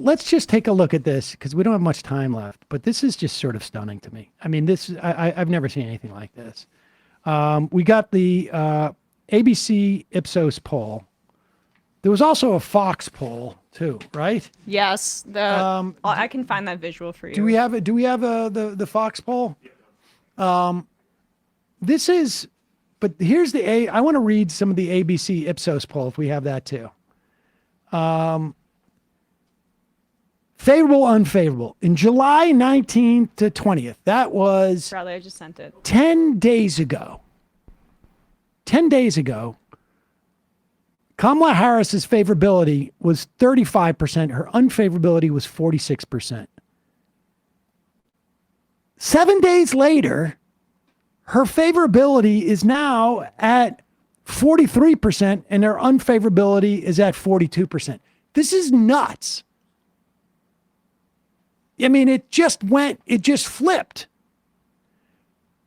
let's just take a look at this because we don't have much time left. But this is just sort of stunning to me. I mean, I've never seen anything like this. We got the ABC Ipsos poll. There was also a Fox poll too, right? Yes. I can find that visual for you. Do we have the Fox poll? This is, but here's I want to read some of the ABC Ipsos poll if we have that too. Favorable, unfavorable. In July 19th to 20th, that was Bradley, I just sent it. 10 days ago. 10 days ago, Kamala Harris's favorability was 35%. Her unfavorability was 46%. 7 days later, her favorability is now at 43% and her unfavorability is at 42%. This is nuts. I mean, it just flipped.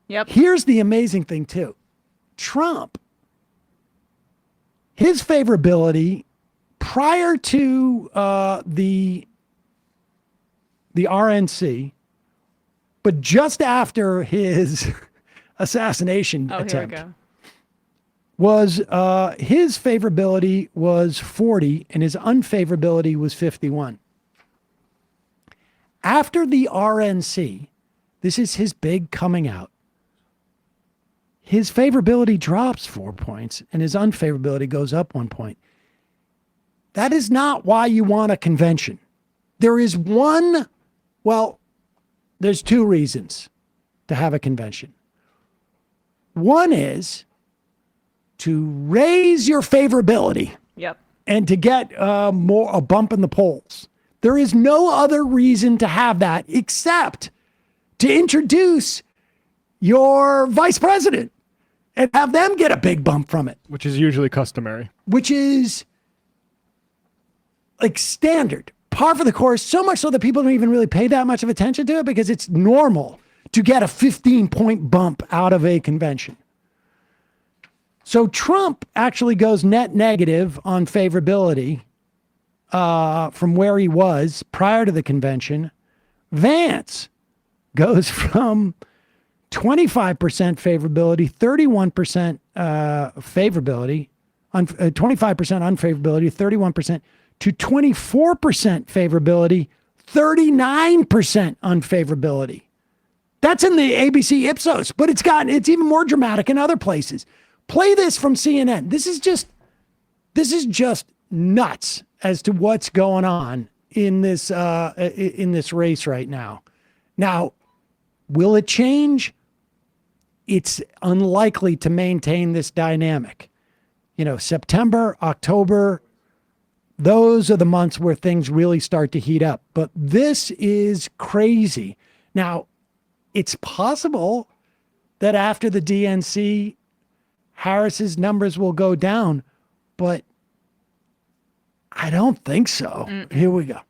Yep. Here's the amazing thing too. Trump, his favorability prior to the RNC, but just after his assassination attempt, was his favorability was 40 and his unfavorability was 51. After the RNC, this is his big coming out. His favorability drops 4 points and his unfavorability goes up 1 point. That is not why you want a convention. There's two reasons to have a convention. One is to raise your favorability. Yep. And to get a bump in the polls. There is no other reason to have that except to introduce your vice president and have them get a big bump from it. Which is usually customary. Which is like standard, par for the course, so much so that people don't even really pay that much of attention to it because it's normal to get a 15-point bump out of a convention. So Trump actually goes net negative on favorability from where he was prior to the convention. Vance goes from 25% favorability, 31% favorability, 25% unfavorability, 31%, to 24% favorability, 39% unfavorability. That's in the ABC Ipsos, but it's even more dramatic in other places. Play this from CNN. This is just nuts as to what's going on in this race right now. Now, will it change? It's unlikely to maintain this dynamic. September, October, those are the months where things really start to heat up. But this is crazy. Now, it's possible that after the DNC, Harris's numbers will go down, but I don't think so. Here we go.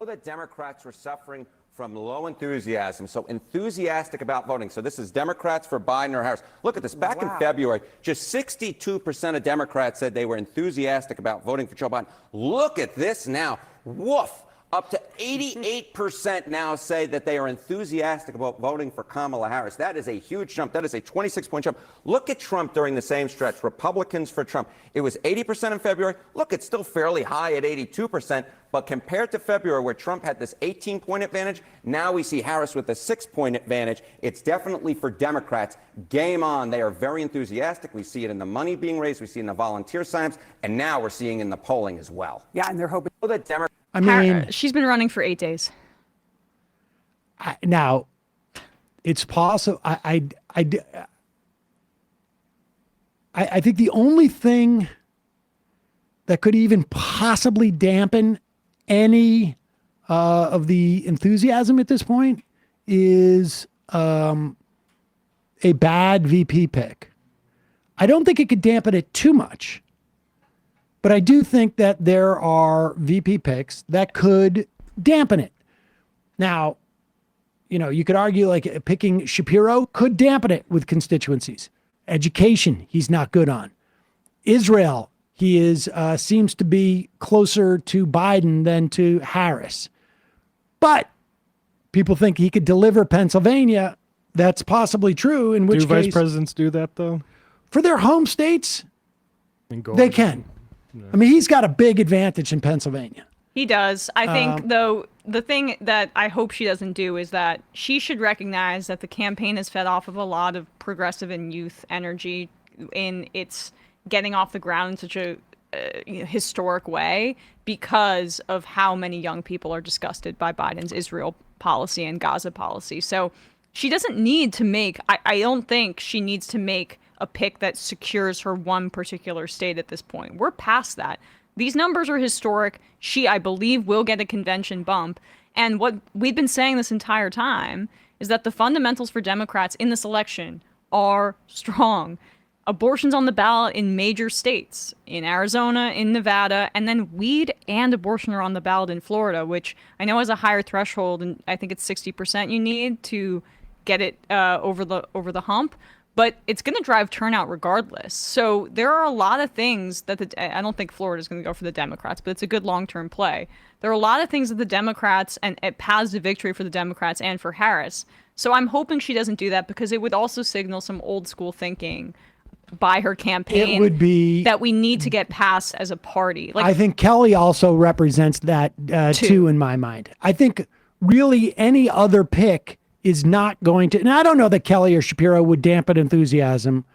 That Democrats were suffering from low enthusiasm, so enthusiastic about voting. So this is Democrats for Biden or Harris. Look at this. Back in February, just 62% of Democrats said they were enthusiastic about voting for Joe Biden. Look at this now. Woof. Up to 88% now say that they are enthusiastic about voting for Kamala Harris. That is a huge jump. That is a 26-point jump. Look at Trump during the same stretch. Republicans for Trump. It was 80% in February. Look, it's still fairly high at 82%. But compared to February, where Trump had this 18-point advantage, now we see Harris with a 6-point advantage. It's definitely for Democrats. Game on. They are very enthusiastic. We see it in the money being raised. We see it in the volunteer signs. And now we're seeing in the polling as well. Yeah, and they're hoping that Democrats. I mean, she's been running for 8 days. Now, it's possible. I think the only thing that could even possibly dampen any of the enthusiasm at this point is a bad VP pick. I don't think it could dampen it too much. But I do think that there are VP picks that could dampen it. Now, you could argue like picking Shapiro could dampen it with constituencies. Education, he's not good on. Israel, He is seems to be closer to Biden than to Harris. But people think he could deliver Pennsylvania. That's possibly true, in which Do case, vice presidents do that, though? for their home states, And go they on- can. I mean, he's got a big advantage in Pennsylvania. He does. I think, though, the thing that I hope she doesn't do is that she should recognize that the campaign is fed off of a lot of progressive and youth energy in its getting off the ground in such a historic way because of how many young people are disgusted by Biden's Israel policy and Gaza policy. So she doesn't need to make, I don't think she needs to make a pick that secures her one particular state at this point. We're past that. These numbers are historic. She, I believe, will get a convention bump. And what we've been saying this entire time is that the fundamentals for Democrats in this election are strong. Abortion's on the ballot in major states, in Arizona, in Nevada, and then weed and abortion are on the ballot in Florida, which I know has a higher threshold, and I think it's 60% you need to get it over the hump. But it's going to drive turnout regardless. So there are a lot of things that I don't think Florida's going to go for the Democrats, but it's a good long-term play. There are a lot of things that the Democrats, and it paths to victory for the Democrats and for Harris. So I'm hoping she doesn't do that because it would also signal some old school thinking by her campaign. It would be that we need to get past as a party. Like, I think Kelly also represents that too in my mind. I think really any other pick is not going to, and I don't know that Kelly or Shapiro would dampen enthusiasm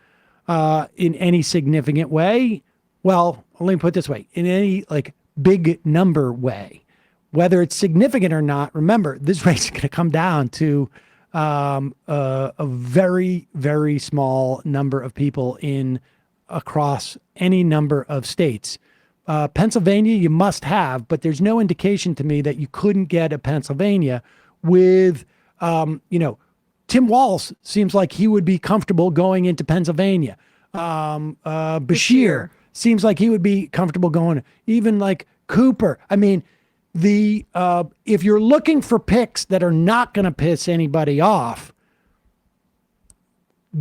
in any significant way. Well, let me put it this way, in any like big number way, whether it's significant or not. Remember, this race is going to come down to a very, very small number of people across any number of states. Pennsylvania, you must have, but there's no indication to me that you couldn't get a Pennsylvania with, Tim Walz seems like he would be comfortable going into Pennsylvania. Bashir seems like he would be comfortable going, even like Cooper. I mean, if you're looking for picks that are not going to piss anybody off,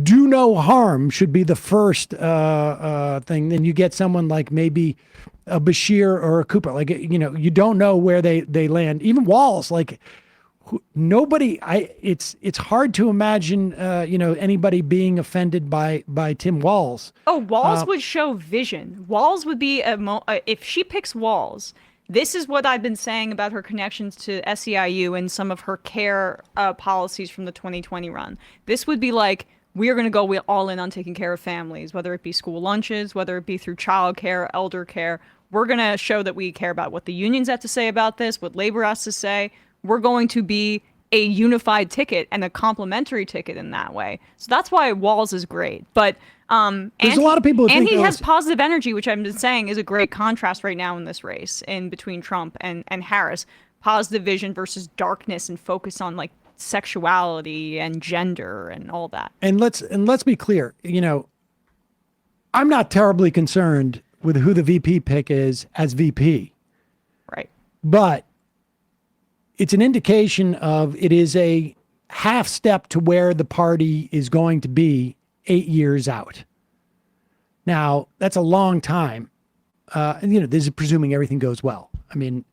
do no harm should be the first thing. Then you get someone like maybe a Bashir or a Cooper. Like, you don't know where they land. Even Walz, like nobody. It's hard to imagine anybody being offended by Tim Walz. oh, Walz would show vision. Walz would be if she picks Walz. This is what I've been saying about her connections to SEIU and some of her care policies from the 2020 run. This would be like, we are going to go all in on taking care of families, whether it be school lunches, whether it be through child care, elder care. We're going to show that we care about what the unions have to say about this, what labor has to say. We're going to be a unified ticket and a complementary ticket in that way. So that's why Walz is great. But there's a lot of people who and think he has positive energy, which I've been saying is a great contrast right now in this race in between Trump and Harris. Positive vision versus darkness and focus on like sexuality and gender and all that. And let's be clear, I'm not terribly concerned with who the VP pick is as VP. Right. But it's an indication of it is a half step to where the party is going to be 8 years out. Now, that's a long time. And, this is presuming everything goes well. I mean,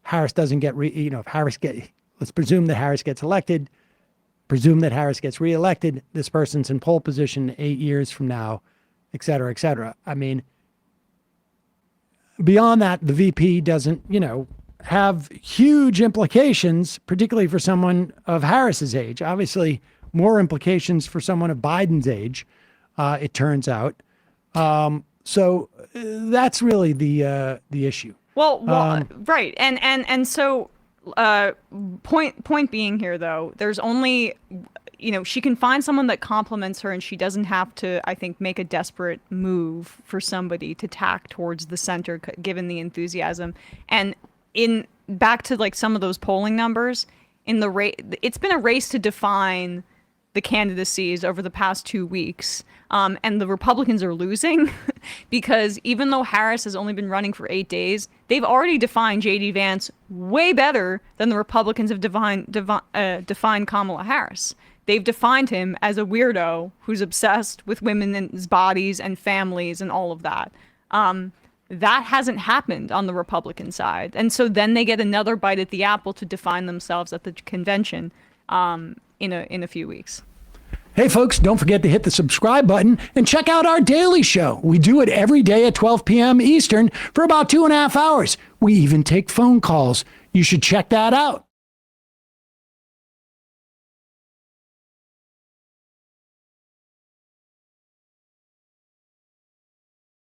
Harris doesn't get, let's presume that Harris gets elected, presume that Harris gets reelected. This person's in pole position 8 years from now, et cetera, et cetera. I mean, beyond that, the VP doesn't, have huge implications, particularly for someone of Harris's age. Obviously, more implications for someone of Biden's age, it turns out. So that's really the issue. Well, right. And so point being here, though, there's only, she can find someone that complements her and she doesn't have to, I think, make a desperate move for somebody to tack towards the center, given the enthusiasm. And back to like some of those polling numbers in the race, it's been a race to define the candidacies over the past 2 weeks. And the Republicans are losing because even though Harris has only been running for 8 days, they've already defined J.D. Vance way better than the Republicans have defined Kamala Harris. They've defined him as a weirdo who's obsessed with women's bodies and families and all of that. That hasn't happened on the Republican side. And so then they get another bite at the apple to define themselves at the convention in a few weeks. Hey, folks, don't forget to hit the subscribe button and check out our daily show. We do it every day at 12 p.m. Eastern for about 2.5 hours. We even take phone calls. You should check that out.